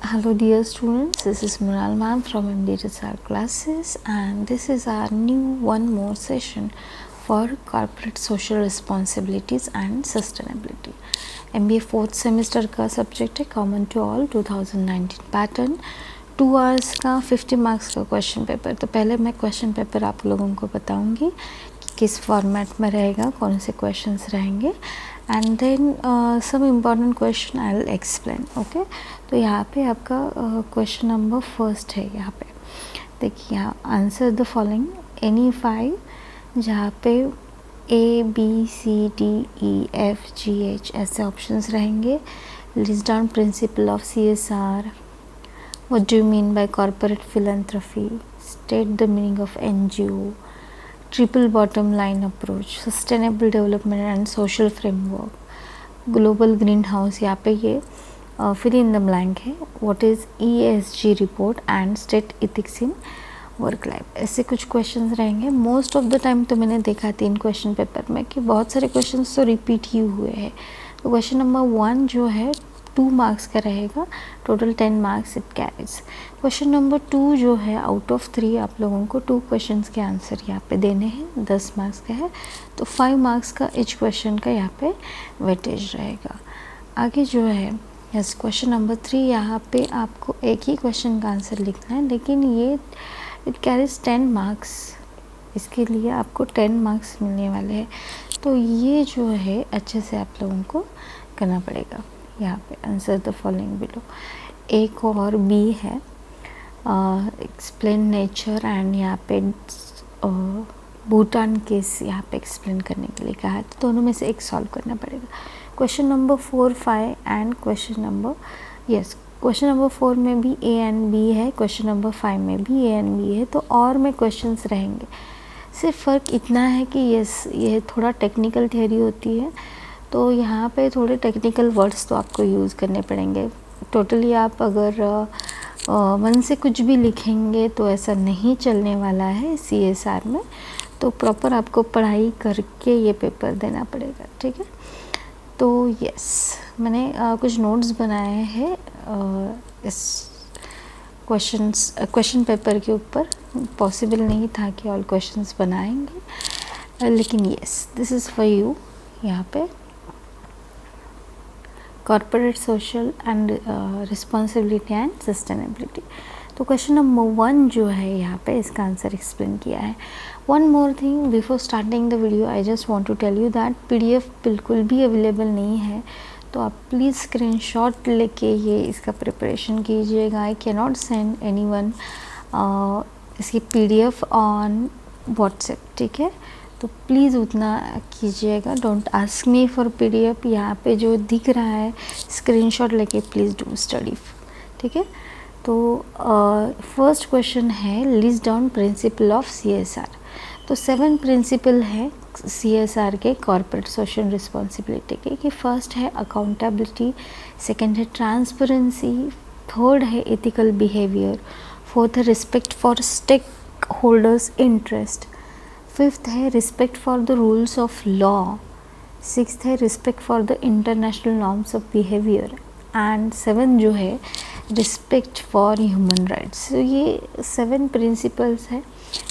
Hello dear students, this is Mrinal ma'am from MD Result Classes, and this is our new one more session for corporate social responsibilities and sustainability. MBA fourth semester का subject है common to all 2019 pattern 2 hours का 50 marks का question paper. तो पहले मैं question paper आप लोगों को बताऊंगी कि किस फॉर्मेट में रहेगा, कौन से क्वेश्चंस रहेंगे, and then some important question I will explain. Okay, तो यहाँ पे आपका क्वेश्चन नंबर फर्स्ट है। यहाँ पे देखिए, यहाँ आंसर द फॉलोइंग एनी 5, जहाँ पे A B C D E F G H ऐसे ऑप्शंस रहेंगे। List down principle of CSR, what do you mean by corporate philanthropy, state the meaning of NGO, triple bottom line approach, sustainable development and social framework, global green house, यहाँ पे ये fill in the blank है, what is ESG report and state ethics in work life. ऐसे कुछ questions रहेंगे। Most of the time तो मैंने देखा 3 क्वेश्चन पेपर में कि बहुत सारे क्वेश्चंस तो रिपीट ही हुए हैं। तो क्वेश्चन नंबर 1 जो है 2 मार्क्स का रहेगा, total 10 marks it carries. Question number 2 जो है आउट ऑफ 3 आप लोगों को 2 क्वेश्चंस के आंसर यहाँ पे देने हैं, 10 मार्क्स का है, तो 5 मार्क्स का ईच क्वेश्चन का यहाँ पे वेटेज रहेगा। आगे जो है यस क्वेश्चन नंबर 3, यहाँ पे आपको एक ही क्वेश्चन का आंसर लिखना है, लेकिन ये इट कैरीज 10 मार्क्स, इसके लिए आपको 10 मार्क्स मिलने वाले हैं। तो ये जो है अच्छे से आप लोगों को करना पड़ेगा। यहाँ पे आंसर द फॉलोइंग बिलो, एक और बी है एक्सप्लेन नेचर एंड यहाँ पे भूटान केस यहाँ पे एक्सप्लेन करने के लिए कहा है, तो दोनों में से एक सॉल्व करना पड़ेगा। Question number 4, 5 and question number question number 4 में भी A एंड B है, क्वेश्चन नंबर 5 में भी A एंड B है, तो और में क्वेश्चंस रहेंगे। सिर्फ फ़र्क इतना है कि ये थोड़ा टेक्निकल थियरी होती है, तो यहाँ पे थोड़े टेक्निकल वर्ड्स तो आपको यूज़ करने पड़ेंगे। टोटली आप अगर मन से कुछ भी लिखेंगे तो ऐसा नहीं चलने वाला है CSR में, तो प्रॉपर आपको पढ़ाई करके ये पेपर देना पड़ेगा, ठीक है। तो यस, मैंने कुछ नोट्स बनाए हैं इस क्वेश्चन पेपर के ऊपर। पॉसिबल नहीं था कि ऑल क्वेश्चंस बनाएंगे, लेकिन yes this is for you. यहाँ पे corporate social and responsibility and sustainability. तो क्वेश्चन नंबर 1 जो है यहाँ पे इसका आंसर एक्सप्लेन किया है। One more thing before starting the video, I just want to tell you that PDF बिल्कुल भी अवेलेबल नहीं है, तो आप प्लीज़ स्क्रीनशॉट लेके ये इसका प्रिपरेशन कीजिएगा। I can not send anyone इसकी PDF ऑन व्हाट्सएप, ठीक है। तो प्लीज़ उतना कीजिएगा, don't ask me for PDF। यहाँ पे जो दिख रहा है स्क्रीनशॉट लेके प्लीज़ डू स्टडी, ठीक है। तो फर्स्ट क्वेश्चन है list down principle of CSR। तो 7 प्रिंसिपल है CSR के कॉर्पोरेट सोशल रिस्पॉन्सिबिलिटी के, कि फर्स्ट है अकाउंटेबिलिटी, सेकंड है ट्रांसपेरेंसी, थर्ड है एथिकल बिहेवियर, फोर्थ है respect for stakeholders interest, fifth है respect for the rules of law, sixth है respect for the international norms of behaviour, and 7 जो है रिस्पेक्ट फॉर ह्यूमन राइट्स। तो ये 7 principles है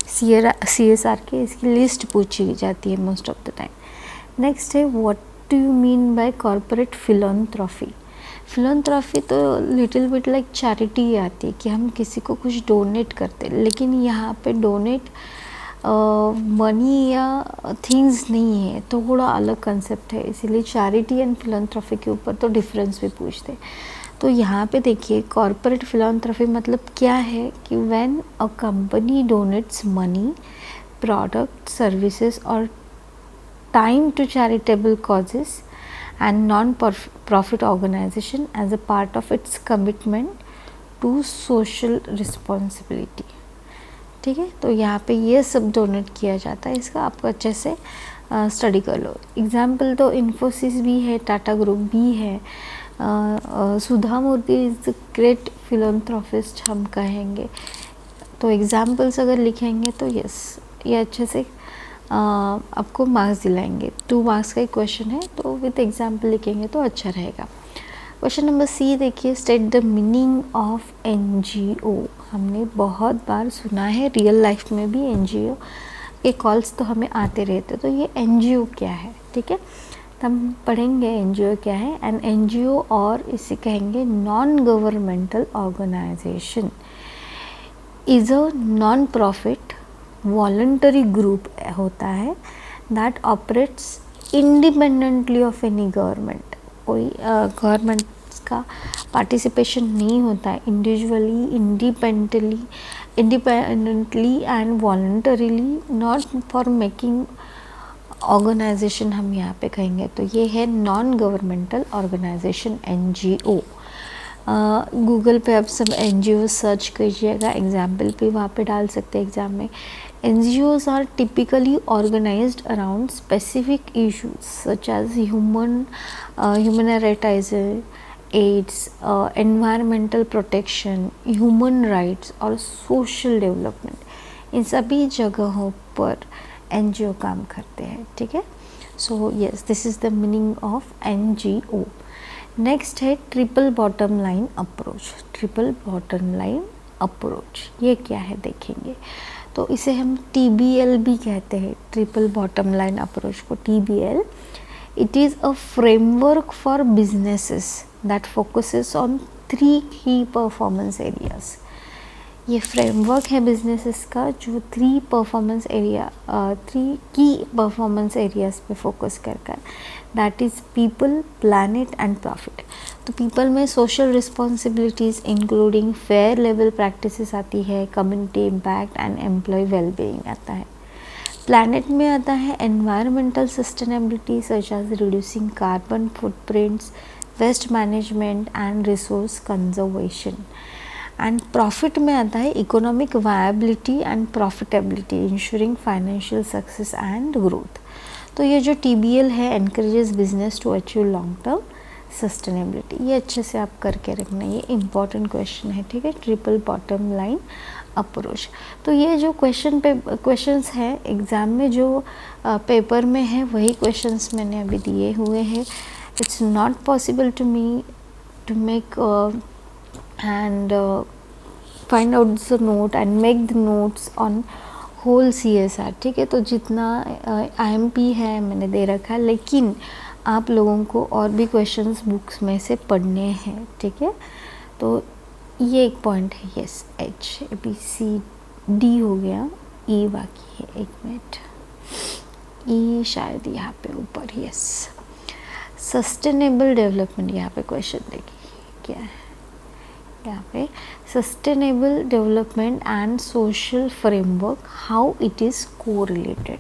CSR के, इसकी लिस्ट पूछी जाती है most of the time. Next है what do you mean by corporate philanthropy. Philanthropy तो लिटिल बिट लाइक चैरिटी आती है कि हम किसी को कुछ डोनेट करते हैं, लेकिन यहाँ पे डोनेट मनी या थिंग्स नहीं है, तो थोड़ा अलग कंसेप्ट है, इसीलिए चैरिटी एंड फिलैंथ्रोपी के ऊपर तो डिफरेंस भी पूछते हैं। तो यहाँ पे देखिए कॉर्पोरेट फिलैंथ्रोपी मतलब क्या है कि when a company donates money, product, services और time to charitable causes and non profit organisation as a part of its commitment to social responsibility, ठीक है। तो यहाँ पे ये सब डोनेट किया जाता है, इसका आपको अच्छे से स्टडी कर लो। एग्जाम्पल तो इन्फोसिस भी है, टाटा ग्रुप भी है, सुधा मूर्ति इज़ द ग्रेट फिलैंथ्रोपिस्ट हम कहेंगे। तो एग्जाम्पल्स अगर लिखेंगे तो यस ये अच्छे से आपको मार्क्स दिलाएंगे। 2 मार्क्स का ही क्वेश्चन है, तो विद एग्जाम्पल लिखेंगे तो अच्छा रहेगा। क्वेश्चन नंबर सी देखिए, state the meaning of NGO। हमने बहुत बार सुना है, रियल लाइफ में भी NGO के कॉल्स तो हमें आते रहते, तो ये NGO क्या है, ठीक है। तो हम पढ़ेंगे NGO क्या है। एन NGO और इसे कहेंगे non governmental organization is a non profit voluntary group होता है that operates independently of any government. कोई गवर्नमेंट का पार्टिसिपेशन नहीं होता है, independently and voluntarily, not for making organization हम यहाँ पे कहेंगे। तो ये है non governmental organization NGO। Google पे आप सब NGO सर्च कीजिएगा, एग्जाम्पल भी वहाँ पे डाल सकते हैं एग्ज़ाम में। NGOs are typically organized around specific issues such as humanitarian AIDS, environmental protection, human rights और social development। इन सभी जगहों पर NGO काम करते हैं, ठीक है। So yes, this is the meaning of NGO। Next है triple bottom line approach. Triple bottom line approach ये क्या है देखेंगे। तो इसे हम TBL भी कहते हैं, ट्रिपल बॉटम लाइन अप्रोच को TBL। It is a framework for businesses that focuses on 3 की परफॉर्मेंस एरियाज। ये फ्रेमवर्क है बिजनेसेस का जो 3 की परफॉर्मेंस एरियाज पे फोकस करता है, that is people, planet and profit. तो पीपल में सोशल रिस्पॉन्सिबिलिटीज़ इंक्लूडिंग फेयर लेवल प्रैक्टिसेस आती है, community impact and employee wellbeing आता है। प्लैनेट में आता है environmental sustainability such as reducing carbon footprints, waste management and resource conservation. And profit में आता है economic viability and profitability, ensuring financial success and growth. तो ये जो TBL है encourages business to achieve long term sustainability. ये अच्छे से आप करके रखना, ये इम्पॉर्टेंट क्वेश्चन है, ठीक है। Triple bottom line approach. तो ये जो क्वेश्चंस हैं एग्ज़ाम में जो पेपर में है वही क्वेश्चंस मैंने अभी दिए हुए हैं। It's not possible to me to make and find out the note and make the notes on whole CSR, ठीक है। तो जितना IMP है मैंने दे रखा है, लेकिन आप लोगों को और भी क्वेश्चंस बुक्स में से पढ़ने हैं, ठीक है। तो ये एक पॉइंट है। यस, HABCD हो गया, E बाकी है, एक मिनट, E शायद यहाँ पे ऊपर। यस, सस्टेनेबल डेवलपमेंट, यहाँ पे क्वेश्चन देखिए क्या है। यहाँ पे sustainable development and social framework, how it is correlated.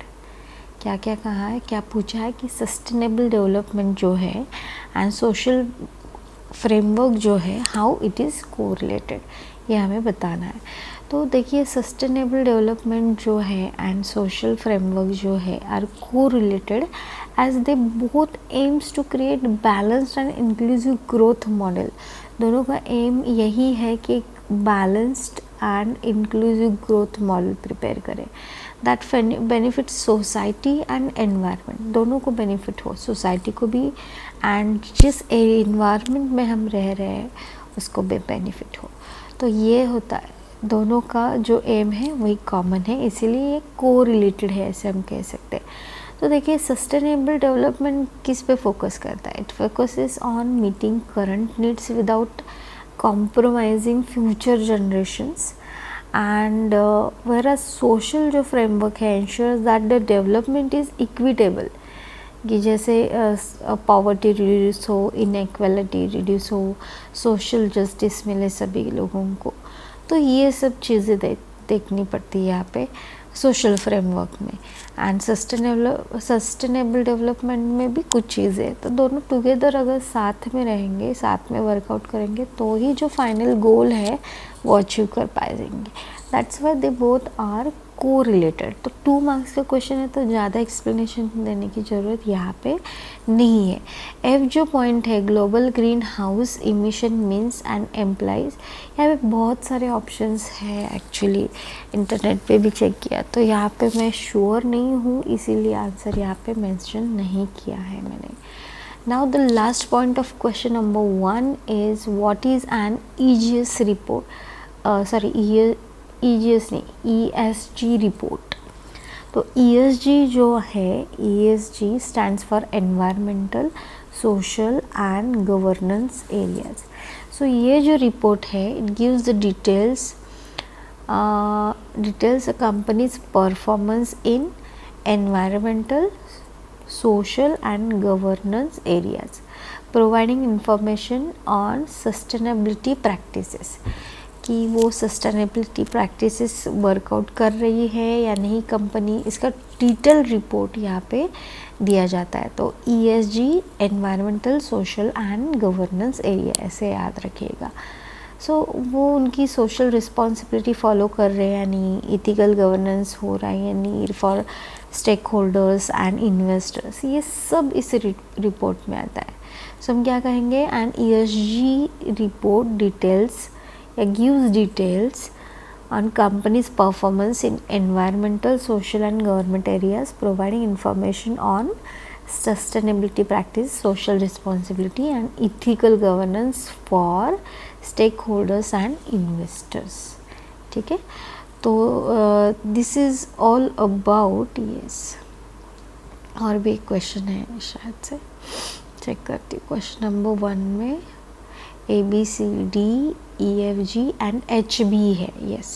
क्या क्या कहा है, क्या पूछा है कि सस्टेनेबल डेवलपमेंट जो है एंड सोशल फ्रेमवर्क जो है, हाउ इट इज़ कोरिलेटेड, ये हमें बताना है। तो देखिए, सस्टेनेबल डेवलपमेंट जो है एंड सोशल फ्रेमवर्क जो है are correlated as they both aims to create balanced and inclusive growth model. दोनों का एम यही है कि balanced and inclusive growth model prepare करें that benefit society and environment. दोनों को बेनिफिट हो, सोसाइटी को भी एंड जिस एनवायरनमेंट में हम रह रहे हैं उसको भी बेनिफिट हो। तो ये होता है, दोनों का जो एम है वही कॉमन है, इसीलिए ये को रिलेटेड है, ऐसे हम कह सकते हैं। तो देखिए, सस्टेनेबल डेवलपमेंट किस पे फोकस करता है। It focuses on meeting current needs without compromising future generations and whereas social जो फ्रेमवर्क है ensures that the development is equitable, कि जैसे पॉवर्टी रिड्यूस हो, इनइक्वालिटी रिड्यूस हो, सोशल जस्टिस मिले सभी लोगों को। तो ये सब चीज़ें देखनी पड़ती है यहाँ पे सोशल फ्रेमवर्क में। एंड सस्टेनेबल डेवलपमेंट में भी कुछ चीज़ें, तो दोनों टुगेदर अगर साथ में रहेंगे, साथ में वर्कआउट करेंगे तो ही जो फाइनल गोल है वो अचीव कर पाएंगे। That's why they both are correlated. तो 2 मार्क्स का क्वेश्चन है तो ज़्यादा एक्सप्लेनेशन देने की ज़रूरत यहाँ पे नहीं है। F जो पॉइंट है, global greenhouse emission means and employees, यहाँ पे बहुत सारे ऑप्शंस हैं, एक्चुअली इंटरनेट पे भी चेक किया तो यहाँ पे मैं श्योर नहीं हूँ, इसीलिए आंसर यहाँ पे मेंशन नहीं किया है मैंने। Now the last point of question number 1 is what is an EGS report? EGS नहीं, ESG report. तो ESG जो है, ESG stands for environmental, social and governance areas. So ये जो report है, it gives the details a company's performance in environmental, social and governance areas, providing information on sustainability practices, कि वो sustainability practices workout कर रही है या नहीं कंपनी, इसका डिटेल रिपोर्ट यहाँ पे दिया जाता है. तो ESG environmental, social and governance area, ऐसे याद रखिएगा. सो वो उनकी सोशल रिस्पॉन्सिबिलिटी फॉलो कर रहे हैं या नहीं, इथिकल गवर्नेंस हो रहा है या नहीं for stakeholders and investors, ये सब इस रिपोर्ट में आता है. सो हम क्या कहेंगे, and ESG report details gives details on company's performance in environmental, social and government areas, providing information on sustainability practice, social responsibility and ethical governance for stakeholders and investors. ठीक है, तो this is all about, yes, और भी एक question है शायद से, check करती हूँ. क्वेश्चन नंबर 1 में ABCD EFG एंड H भी है. यस,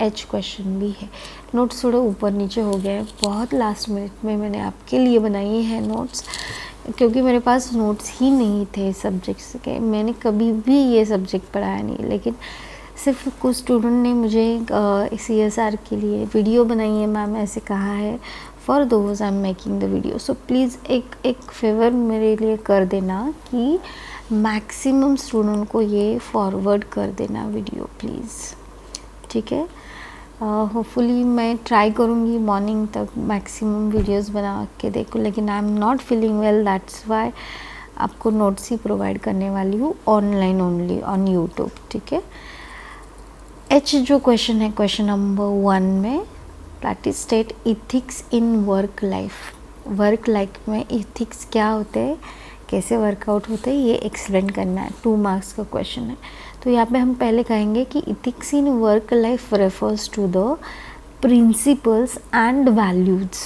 H क्वेश्चन भी है. नोट्स थोड़े ऊपर नीचे हो गए, बहुत लास्ट मिनट में मैंने आपके लिए बनाई हैं नोट्स, क्योंकि मेरे पास नोट्स ही नहीं थे सब्जेक्ट्स के. मैंने कभी भी ये सब्जेक्ट पढ़ाया नहीं, लेकिन सिर्फ कुछ स्टूडेंट ने मुझे CSR के लिए वीडियो बनाई है मैम, ऐसे कहा है. For those I am making the video. So please एक फेवर मेरे लिए कर देना कि मैक्सिमम स्टूडेंट को ये फॉरवर्ड कर देना वीडियो प्लीज़. ठीक है, होपफुली मैं ट्राई करूँगी मॉर्निंग तक मैक्सिमम वीडियोस बना के देखूँ, लेकिन आई am not feeling well, that's why आपको नोट्स ही प्रोवाइड करने वाली हूँ ऑनलाइन ओनली ऑन यूट्यूब. ठीक है, H जो क्वेश्चन है क्वेश्चन नंबर 1 में, that is state ethics in work life. Work life में इथिक्स क्या होते हैं, कैसे वर्कआउट होते हैं, ये एक्सप्लेन करना है. 2 मार्क्स का क्वेश्चन है. तो यहाँ पे हम पहले कहेंगे कि ethics in work life refers to the principles and values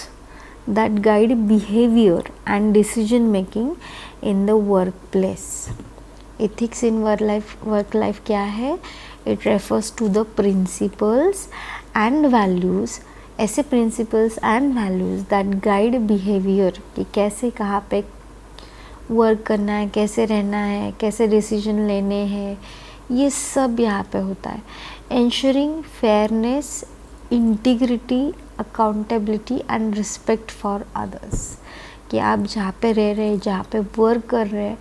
that guide behaviour and decision making in the work place. Ethics in work life क्या है, it refers to the principles and values, ऐसे principles and values that guide behaviour, कि कैसे कहाँ पे work करना है, कैसे रहना है, कैसे डिसीजन लेने हैं, ये सब यहाँ पे होता है. Ensuring fairness, integrity, accountability and respect for others, कि आप जहाँ पे रह रहे हैं, जहाँ पे वर्क कर रहे हैं,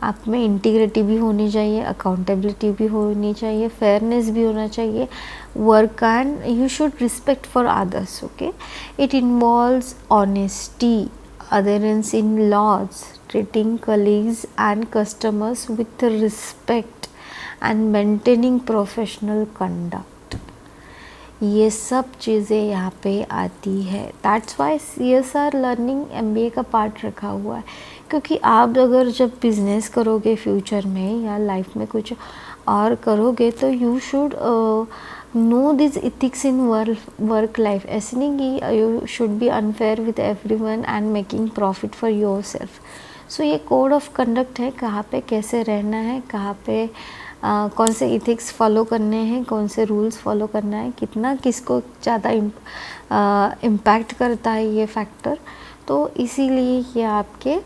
आप में इंटीग्रिटी भी होनी चाहिए, अकाउंटेबिलिटी भी होनी चाहिए, फेयरनेस भी होना चाहिए, work and you should respect for others. Okay, it involves honesty, adherence in laws, treating colleagues and customers with respect and maintaining professional conduct. ये सब चीज़ें यहाँ पे आती है. That's why CSR learning MBA का पार्ट रखा हुआ है, क्योंकि आप अगर जब बिजनेस करोगे फ्यूचर में या लाइफ में कुछ और करोगे, तो you should know this ethics in work life. ऐसे नहीं कि you should be unfair with everyone and making profit for yourself. So ये कोड ऑफ कंडक्ट है, कहाँ पे कैसे रहना है, कहाँ पे कौन से इथिक्स फॉलो करने हैं, कौन से रूल्स फॉलो करना है, कितना किसको ज़्यादा इम्पैक्ट करता है ये फैक्टर. तो इसीलिए ये आपके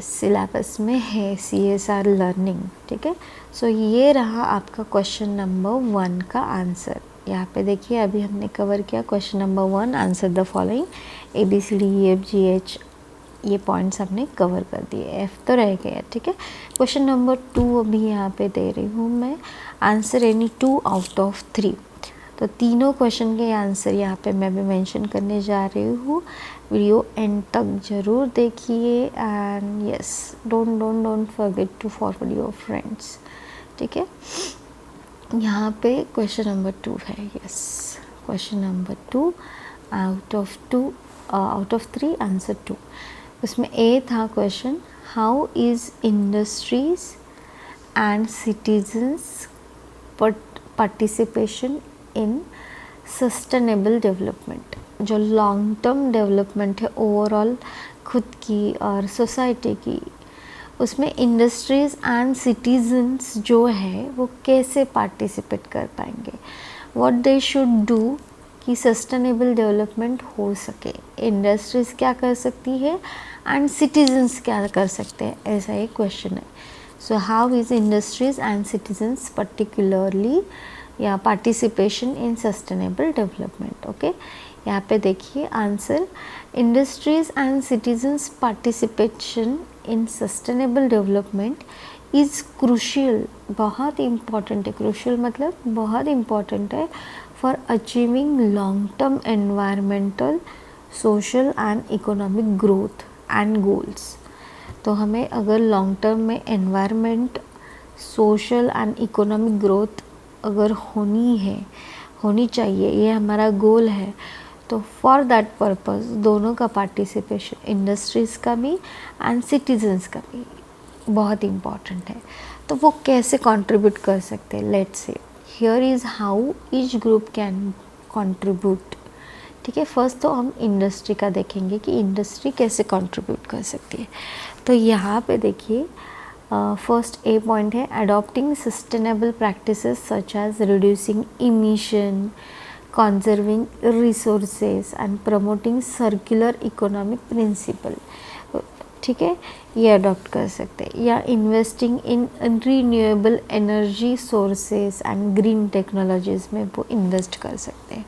सिलेबस में है CSR लर्निंग. ठीक है, सो ये रहा आपका क्वेश्चन नंबर 1 का आंसर. यहाँ पे देखिए, अभी हमने कवर किया question number 1, answer the following, ABCD EFG H, ये पॉइंट्स हमने कवर कर दिए. F तो रह गया. ठीक है, क्वेश्चन नंबर 2 अभी यहाँ पे दे रही हूँ मैं, आंसर एनी 2 आउट ऑफ 3. तो तीनों क्वेश्चन के आंसर यहाँ पे मैं भी मेंशन करने जा रही हूँ. वीडियो एंड तक ज़रूर देखिए and yes, don't forget to forward your friends. ठीक है, यहाँ पे क्वेश्चन नंबर 2 है. Yes, question number 2 out of 3, answer 2. उसमें ए था question, how is industries and citizens participation in sustainable development. जो लॉन्ग टर्म डेवलपमेंट है ओवरऑल खुद की और सोसाइटी की, उसमें इंडस्ट्रीज़ एंड सिटीजन्स जो है वो कैसे पार्टिसिपेट कर पाएंगे, व्हाट दे शुड डू कि सस्टेनेबल डेवलपमेंट हो सके। इंडस्ट्रीज़ क्या कर सकती है एंड सिटीजन्स क्या कर सकते हैं, ऐसा एक क्वेश्चन है। So how is industries and citizens particularly या participation in sustainable development. Okay, यहाँ पे देखिए answer, industries and citizens participation in sustainable development is crucial, बहुत इम्पॉर्टेंट है। क्रूशियल मतलब बहुत इम्पॉर्टेंट है for achieving long term environmental, social and economic growth and goals. तो हमें अगर लॉन्ग टर्म में environment, social and economic growth अगर होनी चाहिए, ये हमारा गोल है, तो फॉर दैट पर्पस दोनों का पार्टिसिपेशन, इंडस्ट्रीज़ का भी एंड सिटीजन्स का भी बहुत इम्पॉर्टेंट है। तो वो कैसे कंट्रीब्यूट कर सकते हैं, let's say here is how each group can contribute. ठीक है, फर्स्ट तो हम इंडस्ट्री का देखेंगे कि इंडस्ट्री कैसे कंट्रीब्यूट कर सकती है। तो यहाँ पे देखिए फर्स्ट ए पॉइंट है, adopting sustainable practices such as reducing emission, conserving resources and promoting circular economic principle। ठीक है, ये अडॉप्ट कर सकते हैं। या investing in renewable energy sources and green technologies में वो इन्वेस्ट कर सकते हैं।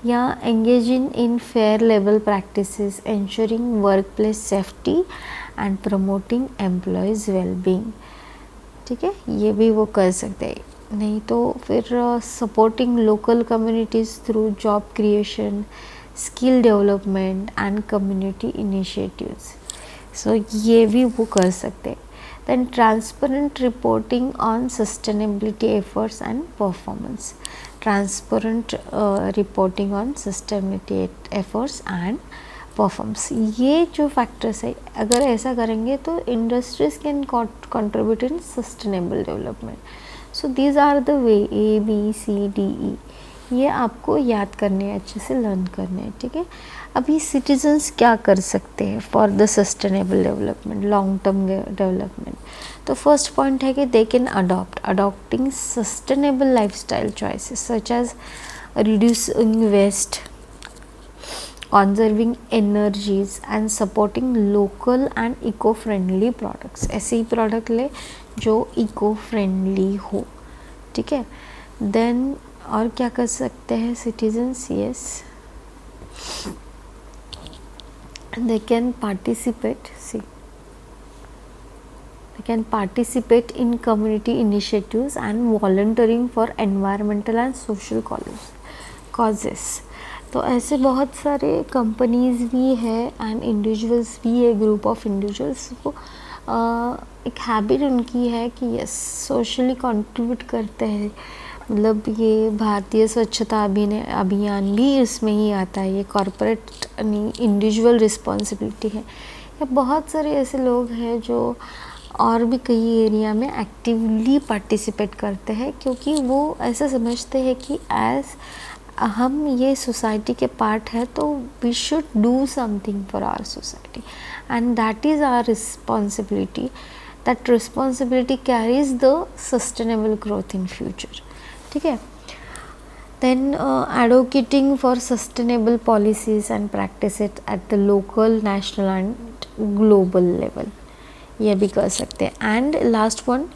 या एंगेजिंग इन फेयर लेवल practices, ensuring work place safety and promoting employees wellbeing. ठीक है, ये भी वो कर सकते हैं। नहीं तो फिर supporting local communities through job creation, skill development and community initiatives. So ये भी वो कर सकते हैं। Then transparent reporting on sustainability efforts and performance, transparent reporting on sustainability efforts and performance. ये जो फैक्टर्स है, अगर ऐसा करेंगे तो industries can contribute in sustainable development. So these are the way, A B C D E, ये आपको याद करने हैं, अच्छे से लर्न करने हैं। ठीक है, अभी सिटीजन्स क्या कर सकते हैं for the sustainable development, long term development. तो फर्स्ट पॉइंट है कि they can adopting sustainable lifestyle choices such as reducing waste, conserving energies and supporting local and eco-friendly products। ऐसे ही प्रोडक्ट ले जो इको फ्रेंडली हो। ठीक है, देन और क्या कर सकते हैं citizens, yes they can participate in community initiatives and volunteering for environmental and social causes. तो ऐसे बहुत सारे कंपनीज़ भी है एंड इंडिविजुअल्स भी है, ग्रुप ऑफ इंडिविजुअल्स को एक हैबिट उनकी है कि यस सोशली कंट्रीब्यूट करते हैं। मतलब ये भारतीय स्वच्छता अभियान भी इसमें ही आता है, ये कॉरपोरेट नहीं इंडिविजुअल रिस्पॉन्सिबिलिटी है। या बहुत सारे ऐसे लोग हैं जो और भी कई एरिया में एक्टिवली पार्टिसिपेट करते हैं, क्योंकि वो ऐसा समझते हैं कि एज हम ये सोसाइटी के पार्ट है तो we should do something for our society and that is our responsibility. That responsibility carries the sustainable growth in future. ठीक है, then advocating for sustainable policies and practice it at the local, national and global level, ये भी कर सकते हैं। And last one,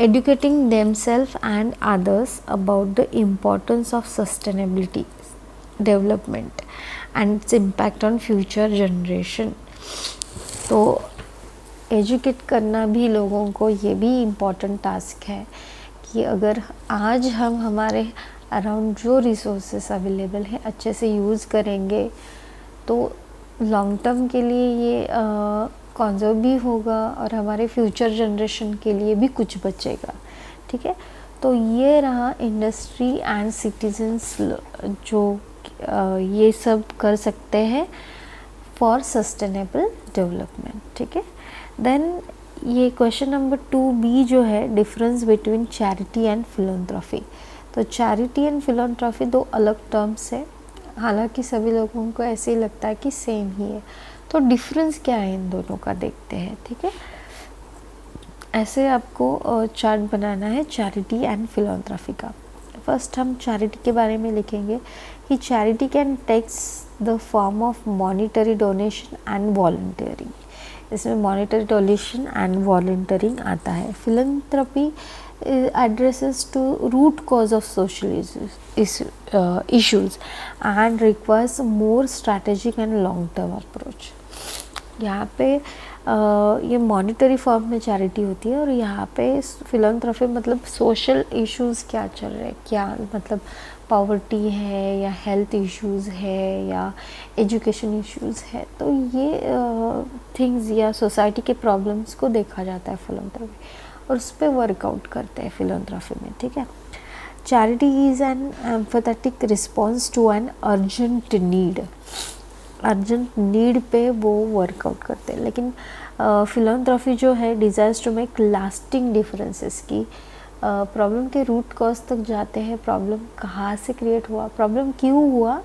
educating themselves and others about the importance of sustainability development and its impact on future generation। तो educate करना भी लोगों को ये भी इम्पॉर्टेंट टास्क है कि अगर आज हम हमारे अराउंड जो रिसोर्सेस अवेलेबल हैं अच्छे से यूज़ करेंगे तो लॉन्ग टर्म के लिए ये कंजर्व भी होगा और हमारे फ्यूचर जनरेशन के लिए भी कुछ बचेगा। ठीक है, तो ये रहा इंडस्ट्री एंड सिटीजन्स जो ये सब कर सकते हैं फॉर सस्टेनेबल डेवलपमेंट, ठीक है। देन ये क्वेश्चन नंबर 2B जो है, difference between charity and philanthropy. तो चैरिटी एंड फिलैंथ्रोपी दो अलग टर्म्स है, हालांकि सभी लोगों को ऐसे ही लगता है कि सेम ही है। तो डिफरेंस क्या है इन दोनों का देखते हैं, ठीक है। ऐसे आपको चार्ट बनाना है चैरिटी एंड फिलैंथ्रोपी का। फर्स्ट हम चैरिटी के बारे में लिखेंगे कि charity can takes the form of monetary donation and volunteering. इसमें मॉनिटरी डोनेशन एंड वॉलंटियरिंग आता है। Philanthropy addresses to root cause of social issues and requires more strategic and long term approach। यहाँ पे ये मॉनिटरी फॉर्म में charity होती है और यहाँ पे फिलैंथ्रोपी मतलब सोशल इश्यूज़ क्या चल रहे हैं, क्या मतलब पॉवर्टी है या हेल्थ इश्यूज़ है या एजुकेशन इश्यूज़ है, तो ये थिंग्स या सोसाइटी के प्रॉब्लम्स को देखा जाता है फिलैंथ्रोपी और उस पर वर्कआउट करते हैं फिलैंथ्रोपी में, ठीक है। Charity is an empathetic response to an urgent need पे वो वर्कआउट करते हैं। लेकिन फिलैंथ्रोपी जो है desires to make lasting differences की प्रॉब्लम के रूट कॉज तक जाते हैं। प्रॉब्लम कहाँ से क्रिएट हुआ, प्रॉब्लम क्यों हुआ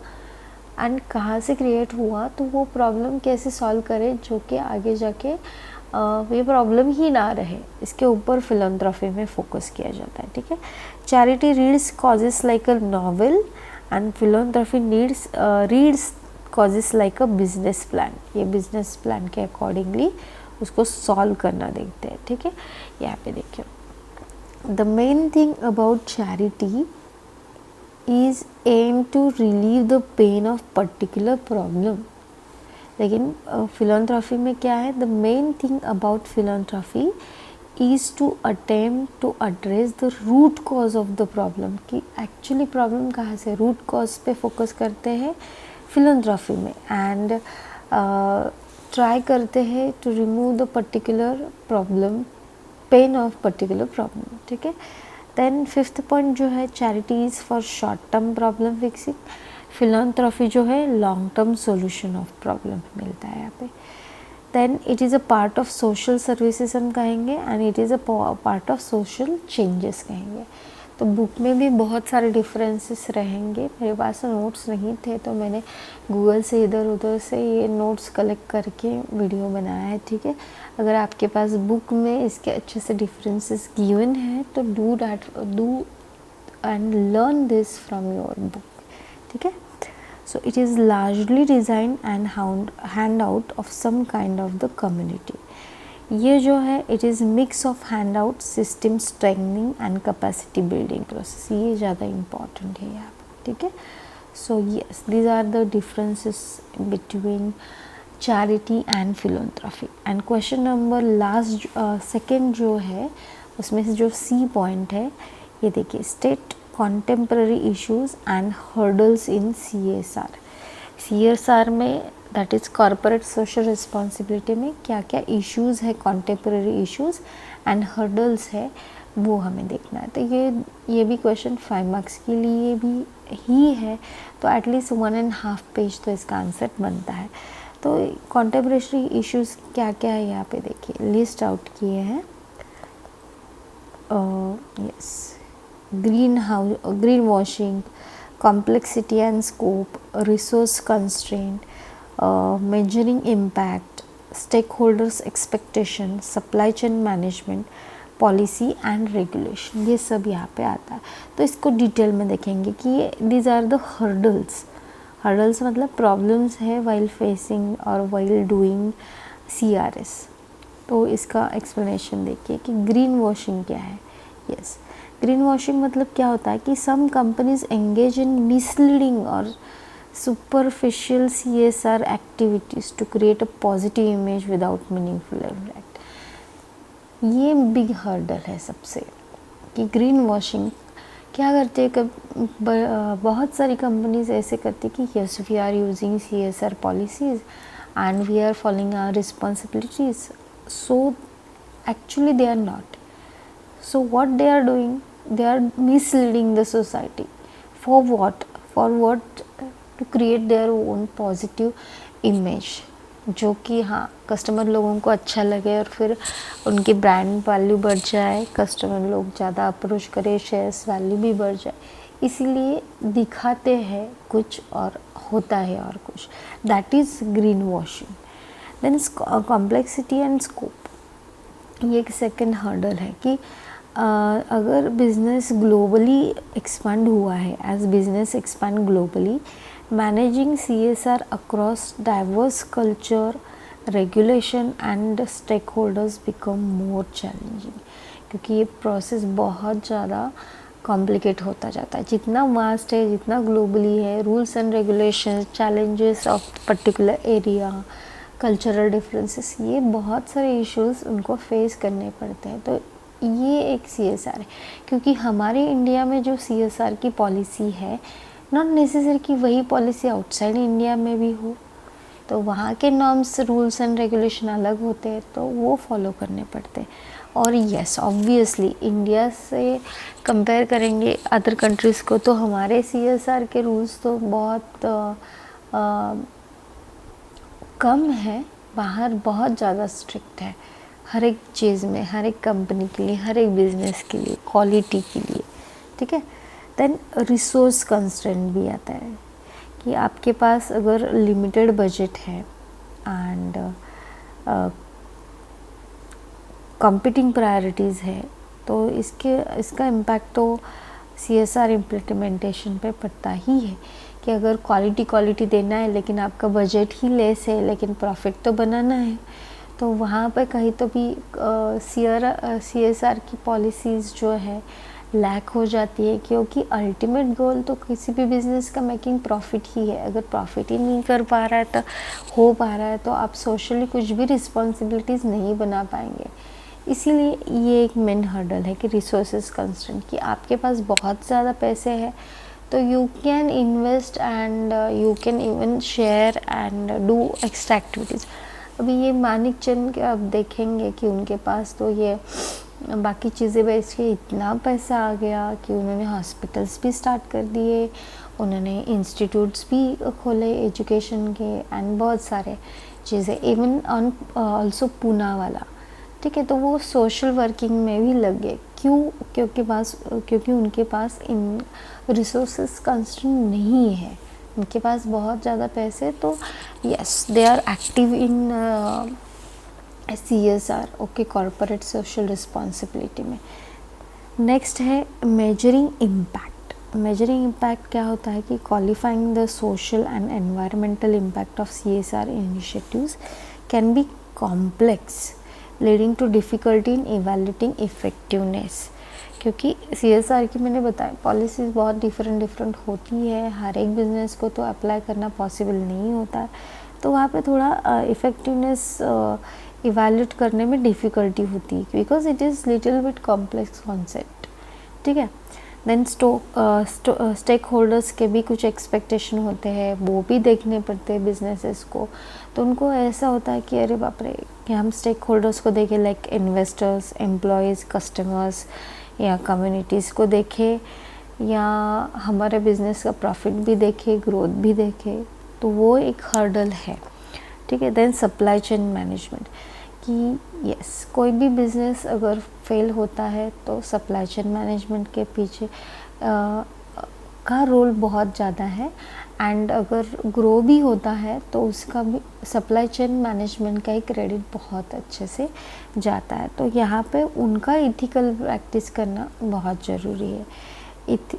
एंड कहाँ से क्रिएट हुआ, तो वो प्रॉब्लम कैसे सॉल्व करें जो कि आगे जाके ये प्रॉब्लम ही ना रहे, इसके ऊपर फिलैंथ्रोपी में फोकस किया जाता है, ठीक है। Charity reads causes like a novel and philanthropy reads causes like a business plan. ये बिजनेस प्लान के अकॉर्डिंगली उसको सॉल्व करना देखते हैं, ठीक है। यहाँ पे देखिए, the main thing about charity is aim to relieve the pain of particular problem. लेकिन फिलैंथ्रोपी में क्या है, the main thing about philanthropy is to attempt to address the root cause of the problem, कि actually problem कहाँ से, root cause पे focus करते हैं फिलैंथ्रोपी में एंड ट्राई करते हैं to remove the particular problem, pain of particular problem, ठीक है। देन 5th पॉइंट जो है, charity is for short term problem fixing. Philanthropy जो है long term solution of problem मिलता है यहाँ पे। Then it is a part of social services हम कहेंगे and it is a part of social changes कहेंगे। तो बुक में भी बहुत सारे डिफरेंसेस रहेंगे। मेरे पास नोट्स नहीं थे तो मैंने गूगल से इधर उधर से ये नोट्स कलेक्ट करके वीडियो बनाया है, ठीक है। अगर आपके पास बुक में इसके अच्छे से डिफरेंसेस गिवन है तो do and learn this from your book, ठीक है। So it is largely design and handout of some kind of the community। ये जो है it is mix of handout, system strengthening and capacity building process। ये ज़्यादा important है यहाँ पे, ठीक है। So yes, these are the differences between charity and philanthropy। And question number last second जो है उसमें से जो C point है, ये देखिए, state contemporary issues and hurdles in CSR में, that is corporate social responsibility में क्या क्या इश्यूज़ है, कॉन्टेम्पररी इश्यूज़ एंड हर्डल्स है, वो हमें देखना है। तो ये भी क्वेश्चन 5 मार्क्स के लिए भी ही है, तो एटलीस्ट 1.5 पेज तो इसका आंसर बनता है। तो कॉन्टेम्पररी इश्यूज़ क्या क्या है यहाँ पे देखिए, लिस्ट आउट किए हैं। Yes, green washing, complexity and scope, resource constraint, measuring impact, stakeholders expectation, supply chain management, policy and regulation, ये सब यहाँ पे आता है। तो इसको डिटेल में देखेंगे कि ये these are the hurdles मतलब प्रॉब्लम्स है while facing और while doing CRS। तो इसका एक्सप्लेनेशन देखिए कि ग्रीन वॉशिंग क्या है। यस, ग्रीन वॉशिंग मतलब क्या होता है कि some companies engage in misleading और superficial CSR activities to create a positive image without meaningful impact. ये बिग हर्डल है सबसे, कि ग्रीन वॉशिंग क्या करते हैं, बहुत सारी कंपनीज ऐसे करती कि yes we are using CSR policies and we are following our responsibilities, so actually they are not. So what they are doing, they are misleading the society. For what? To create their own positive image. जो कि हाँ customer लोगों को अच्छा लगे और फिर उनकी ब्रांड वैल्यू बढ़ जाए, कस्टमर लोग ज़्यादा अप्रोच करें, शेयर्स वैल्यू भी बढ़ जाए, इसीलिए दिखाते हैं कुछ और होता है और कुछ, that is greenwashing. Then complexity and scope, ये एक सेकेंड हर्डल है कि अगर बिजनेस ग्लोबली एक्सपांड हुआ है, as business expand globally, managing CSR across diverse culture, regulation and stakeholders become more challenging, क्योंकि ये प्रोसेस बहुत ज़्यादा कॉम्प्लिकेट होता जाता है। जितना वास्ट है, जितना ग्लोबली है, rules and regulation, challenges of particular area, cultural differences, ये बहुत सारे इश्यूज उनको फेस करने पड़ते हैं। तो ये एक CSR है, क्योंकि हमारे इंडिया में जो CSR की पॉलिसी है, नॉट नेसेसरी कि वही पॉलिसी आउटसाइड इंडिया में भी हो, तो वहाँ के नॉर्म्स, रूल्स एंड रेगुलेशन अलग होते हैं, तो वो फॉलो करने पड़ते हैं। और यस ऑब्वियसली इंडिया से कंपेयर करेंगे अदर कंट्रीज़ को, तो हमारे CSR के रूल्स तो बहुत कम है, बाहर बहुत ज़्यादा स्ट्रिक्ट है हर एक चीज़ में, हर एक कंपनी के लिए, हर एक बिजनेस के लिए, क्वालिटी के लिए, ठीक है। देन रिसोर्स कंस्ट्रेंट भी आता है कि आपके पास अगर लिमिटेड बजट है एंड कॉम्पिटिंग प्रायोरिटीज़ है, तो इसका इम्पैक्ट तो CSR इम्प्लीमेंटेशन पे पड़ता ही है कि अगर क्वालिटी देना है लेकिन आपका बजट ही लेस है, लेकिन प्रॉफिट तो बनाना है, तो वहाँ पे कहीं तो भी CSR की पॉलिसीज़ जो है लैक हो जाती है, क्योंकि अल्टीमेट गोल तो किसी भी बिज़नेस का मेकिंग प्रॉफिट ही है। अगर प्रॉफिट ही नहीं कर पा रहा है तो हो पा रहा है, तो आप सोशली कुछ भी रिस्पॉन्सिबिलिटीज़ नहीं बना पाएंगे। इसीलिए ये एक मेन हर्डल है कि रिसोर्सेज कंस्ट्रेंट, कि आपके पास बहुत ज़्यादा पैसे हैं तो you can invest and you can even share and do extra activities. अभी ये मानिक चंद के आप देखेंगे कि उनके पास तो ये बाकी चीज़ें बेच के इतना पैसा आ गया कि उन्होंने हॉस्पिटल्स भी स्टार्ट कर दिए, उन्होंने इंस्टीट्यूट्स भी खोले एजुकेशन के एंड बहुत सारे चीज़ें, इवन ऑन ऑल्सो पूना वाला, ठीक है। तो वो सोशल वर्किंग में भी लग गए, क्यों? क्योंकि उनके पास इन रिसोर्सेस कंस्ट्रेंट नहीं है, उनके पास बहुत ज़्यादा पैसे, तो yes they are active in CSR, okay, corporate social responsibility में। नेक्स्ट है मेजरिंग इम्पैक्ट। मेजरिंग इम्पैक्ट क्या होता है कि qualifying the social and environmental impact of CSR initiatives can be complex, leading to difficulty in evaluating effectiveness, क्योंकि CSR की मैंने बताया पॉलिसीज़ बहुत डिफरेंट होती है, हर एक बिज़नेस को तो अप्लाई करना पॉसिबल नहीं होता है, तो वहाँ पे थोड़ा इफ़ेक्टिवनेस इवैल्यूएट करने में डिफ़िकल्टी होती है, because it is little bit complex concept, ठीक है। देन स्टेक होल्डर्स के भी कुछ एक्सपेक्टेशन होते हैं, वो भी देखने पड़ते हैं बिजनेसेस को, तो उनको ऐसा होता है कि अरे बाप रे, कि हम स्टेक होल्डर्स को देखें, लाइक इन्वेस्टर्स, एम्प्लॉयज़, कस्टमर्स या कम्युनिटीज़ को देखें, या हमारे बिज़नेस का प्रॉफिट भी देखें, ग्रोथ भी देखें, तो वो एक हर्डल है, ठीक है। देन सप्लाई चेन मैनेजमेंट, कि यस कोई भी बिज़नेस अगर फेल होता है तो सप्लाई चेन मैनेजमेंट के पीछे का रोल बहुत ज़्यादा है, एंड अगर ग्रो भी होता है तो उसका भी सप्लाई चेन मैनेजमेंट का ही क्रेडिट बहुत अच्छे से जाता है। तो यहाँ पे उनका इथिकल प्रैक्टिस करना बहुत ज़रूरी है।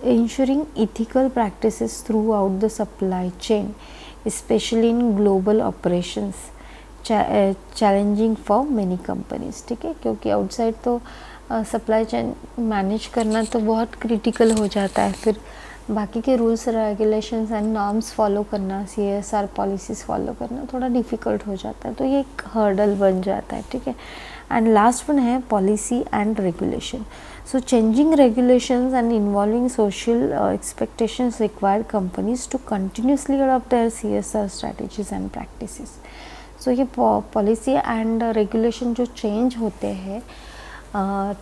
Ensuring ethical practices through out the supply chain, specially in global operations, challenging for many companies, ठीक है, क्योंकि आउटसाइड तो सप्लाई चेन मैनेज करना तो बहुत क्रिटिकल हो जाता है, फिर बाकी के rules regulations and norms follow करना, CSR पॉलिसीज़ फॉलो करना थोड़ा डिफ़िकल्ट हो जाता है, तो ये एक हर्डल बन जाता है, ठीक है। एंड लास्ट वन है policy and regulation. So changing regulations and involving social expectations require companies to continuously adopt their CSR strategies and practices. So ये पॉलिसी एंड रेगुलेशन जो चेंज होते हैं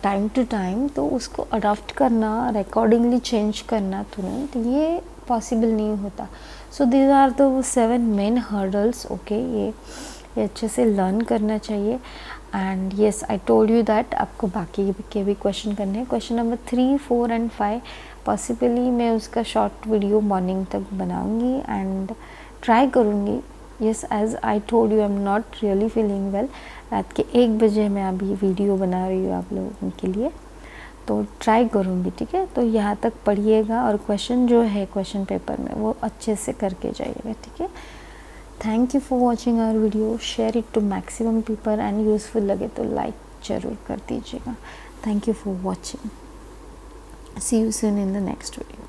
टाइम टू टाइम, तो उसको adopt करना, accordingly change करना तुरंत, ये पॉसिबल नहीं होता। So these are the 7 main hurdles, okay, ये ये अच्छे से लर्न करना चाहिए। And yes, I told you that आपको बाकी के भी क्वेश्चन करने हैं। क्वेश्चन नंबर 3, 4 एंड 5 पॉसिबली मैं उसका शॉर्ट वीडियो मॉर्निंग तक बनाऊंगी एंड ट्राई करूँगी। Yes, as I told you, I am not really feeling well. रात के 1 बजे मैं अभी वीडियो बना रही हूँ आप लोगों के लिए, तो ट्राई करूँगी, ठीक है। तो यहाँ तक पढ़िएगा और क्वेश्चन जो है क्वेश्चन पेपर में वो अच्छे से करके जाइएगा, ठीक है। Thank you for watching our video, share it to maximum people and useful लगे तो लाइक ज़रूर कर दीजिएगा। Thank you for watching, see you soon in the next video.